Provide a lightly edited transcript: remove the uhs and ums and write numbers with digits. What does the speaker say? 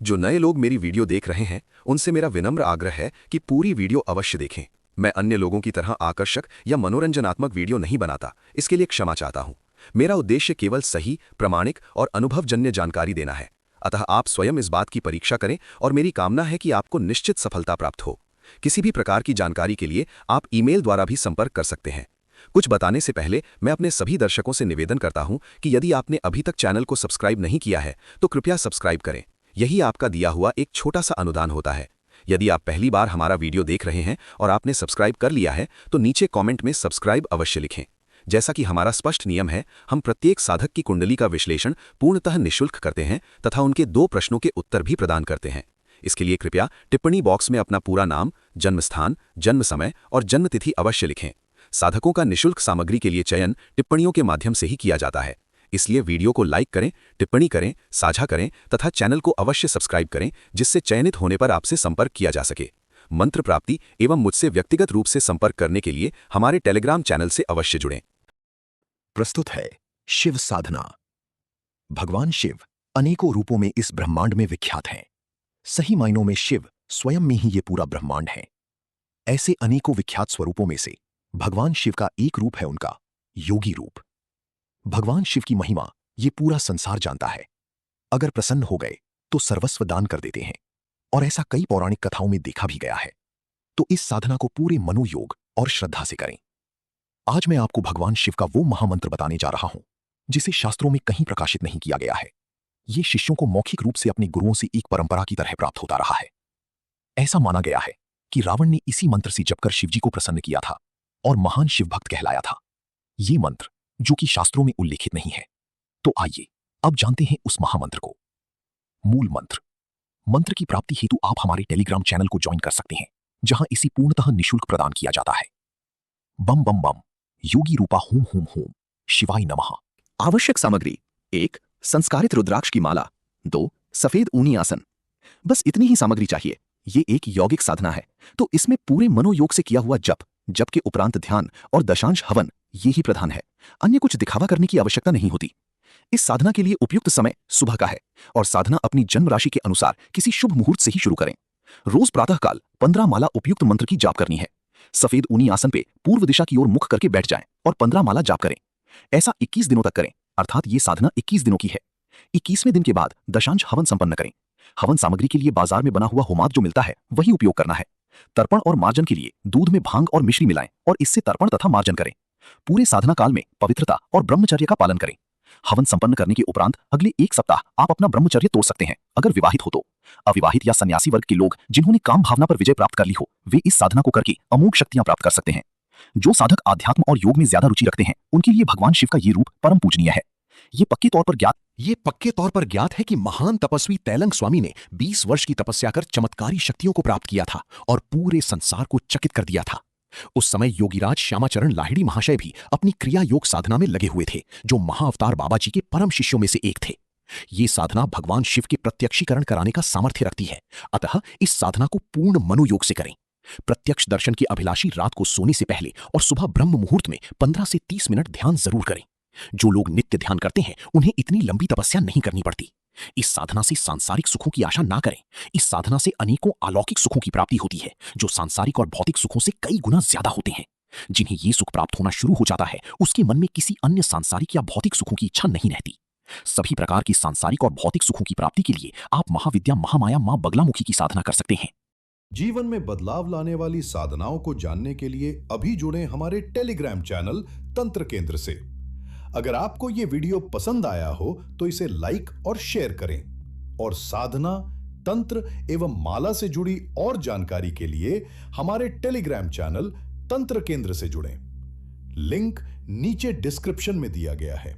जो नए लोग मेरी वीडियो देख रहे हैं उनसे मेरा विनम्र आग्रह है कि पूरी वीडियो अवश्य देखें। मैं अन्य लोगों की तरह आकर्षक या मनोरंजनात्मक वीडियो नहीं बनाता, इसके लिए क्षमा चाहता हूं। मेरा उद्देश्य केवल सही, प्रामाणिक और अनुभवजन्य जानकारी देना है। अतः आप स्वयं इस बात की परीक्षा करें और मेरी कामना है कि आपको निश्चित सफलता प्राप्त हो। किसी भी प्रकार की जानकारी के लिए आप ईमेल द्वारा भी संपर्क कर सकते हैं। कुछ बताने से पहले मैं अपने सभी दर्शकों से निवेदन करता हूं कि यदि आपने अभी तक चैनल को सब्सक्राइब नहीं किया है तो कृपया सब्सक्राइब करें। यही आपका दिया हुआ एक छोटा सा अनुदान होता है। यदि आप पहली बार हमारा वीडियो देख रहे हैं और आपने सब्सक्राइब कर लिया है तो नीचे कमेंट में सब्सक्राइब अवश्य लिखें। जैसा कि हमारा स्पष्ट नियम है, हम प्रत्येक साधक की कुंडली का विश्लेषण पूर्णतः निःशुल्क करते हैं तथा उनके 2 प्रश्नों के उत्तर भी प्रदान करते हैं। इसके लिए कृपया टिप्पणी बॉक्स में अपना पूरा नाम, जन्म स्थान, जन्म समय और जन्म तिथि अवश्य लिखें। साधकों का निःशुल्क सामग्री के लिए चयन टिप्पणियों के माध्यम से ही किया जाता है। इसलिए वीडियो को लाइक करें, टिप्पणी करें, साझा करें तथा चैनल को अवश्य सब्सक्राइब करें, जिससे चयनित होने पर आपसे संपर्क किया जा सके। मंत्र प्राप्ति एवं मुझसे व्यक्तिगत रूप से संपर्क करने के लिए हमारे टेलीग्राम चैनल से अवश्य जुड़ें। प्रस्तुत है शिव साधना। भगवान शिव अनेकों रूपों में इस ब्रह्मांड में विख्यात हैं। सही मायनों में शिव स्वयं में ही ये पूरा ब्रह्मांड है। ऐसे अनेकों विख्यात स्वरूपों में से भगवान शिव का एक रूप है उनका योगी रूप। भगवान शिव की महिमा ये पूरा संसार जानता है। अगर प्रसन्न हो गए तो सर्वस्व दान कर देते हैं और ऐसा कई पौराणिक कथाओं में देखा भी गया है। तो इस साधना को पूरे मनोयोग और श्रद्धा से करें। आज मैं आपको भगवान शिव का वो महामंत्र बताने जा रहा हूं जिसे शास्त्रों में कहीं प्रकाशित नहीं किया गया है। ये शिष्यों को मौखिक रूप से अपने गुरुओं से एक परंपरा की तरह प्राप्त होता रहा है। ऐसा माना गया है कि रावण ने इसी मंत्र से जपकर शिवजी को प्रसन्न किया था और महान शिव भक्त कहलाया था। ये मंत्र जो कि शास्त्रों में उल्लेखित नहीं है। तो आइए अब जानते हैं उस महामंत्र को। मूल मंत्र। मंत्र की प्राप्ति हेतु आप हमारे टेलीग्राम चैनल को ज्वाइन कर सकते हैं, जहां इसी पूर्णतः निःशुल्क प्रदान किया जाता है। बम बम बम, योगी रूपा हूम हूम हूम, शिवाय नमः। आवश्यक सामग्री: 1. संस्कारित रुद्राक्ष की माला, 2. सफेद ऊनी आसन। बस इतनी ही सामग्री चाहिए। ये एक यौगिक साधना है, तो इसमें पूरे मनोयोग से किया हुआ जप के उपरांत ध्यान और दशांश हवन ये ही प्रधान है। अन्य कुछ दिखावा करने की आवश्यकता नहीं होती। इस साधना के लिए उपयुक्त समय सुबह का है और साधना अपनी जन्म राशि के अनुसार किसी शुभ मुहूर्त से ही शुरू करें। रोज प्रातःकाल 15 माला उपयुक्त मंत्र की जाप करनी है। सफेद ऊनी आसन पे पूर्व दिशा की ओर मुख करके बैठ जाएं और 15 माला जाप करें। ऐसा 21 दिनों तक करें, अर्थात ये साधना 21 दिनों की है। 21वें दिन के बाद दशांश हवन संपन्न करें। हवन सामग्री के लिए बाजार में बना हुआ होमाद जो मिलता है वही उपयोग करना है। तर्पण और मार्जन के लिए दूध में भांग और मिश्री मिलाएं और इससे तर्पण तथा मार्जन करें। पूरे साधना काल में पवित्रता और ब्रह्मचर्य का पालन करें। हवन संपन्न करने के उपरांत अगले 1 सप्ताह आप अपना ब्रह्मचर्य तोड़ सकते हैं अगर विवाहित हो तो। अविवाहित या सन्यासी वर्ग के लोग जिन्होंने काम भावना पर विजय प्राप्त कर ली हो, वे इस साधना को करके अमोघ शक्तियां प्राप्त कर सकते हैं। जो साधक आध्यात्म और योग में ज्यादा रुचि रखते हैं उनके लिए भगवान शिव का ये रूप परम पूजनीय है। ये पक्के तौर पर ज्ञात है कि महान तपस्वी तैलंग स्वामी ने 20 वर्ष की तपस्या कर चमत्कारी शक्तियों को प्राप्त किया था और पूरे संसार को चकित कर दिया था। उस समय योगीराज श्यामाचरण लाहिड़ी महाशय भी अपनी क्रिया योग साधना में लगे हुए थे, जो महाअवतार बाबा जी के परम शिष्यों में से एक थे। ये साधना भगवान शिव के प्रत्यक्षीकरण कराने का सामर्थ्य रखती है, अतः इस साधना को पूर्ण मनोयोग से करें। प्रत्यक्ष दर्शन की अभिलाषी रात को सोने से पहले और सुबह ब्रह्म मुहूर्त में 15 से 30 मिनट ध्यान जरूर करें। जो लोग नित्य ध्यान करते हैं उन्हें इतनी लंबी तपस्या नहीं करनी पड़ती। इस साधना से सांसारिक सुखों की आशा ना करें। इस साधना से अनेकों अलौकिक सुखों की प्राप्ति होती है, जो सांसारिक और भौतिक सुखों से कई गुना ज्यादा होते हैं। जिन्हें ये सुख प्राप्त होना शुरू हो जाता है उसके मन में किसी अन्य सांसारिक या भौतिक सुखों की इच्छा नहीं रहती। सभी प्रकार की सांसारिक और भौतिक सुखों की प्राप्ति के लिए आप महाविद्या महामाया मां बगलामुखी की साधना कर सकते हैं। जीवन में बदलाव लाने वाली साधनाओं को जानने के लिए अभी जुड़ें हमारे टेलीग्राम चैनल तंत्र केंद्र से। अगर आपको ये वीडियो पसंद आया हो तो इसे लाइक और शेयर करें और साधना, तंत्र एवं माला से जुड़ी और जानकारी के लिए हमारे टेलीग्राम चैनल तंत्र केंद्र से जुड़ें। लिंक नीचे डिस्क्रिप्शन में दिया गया है।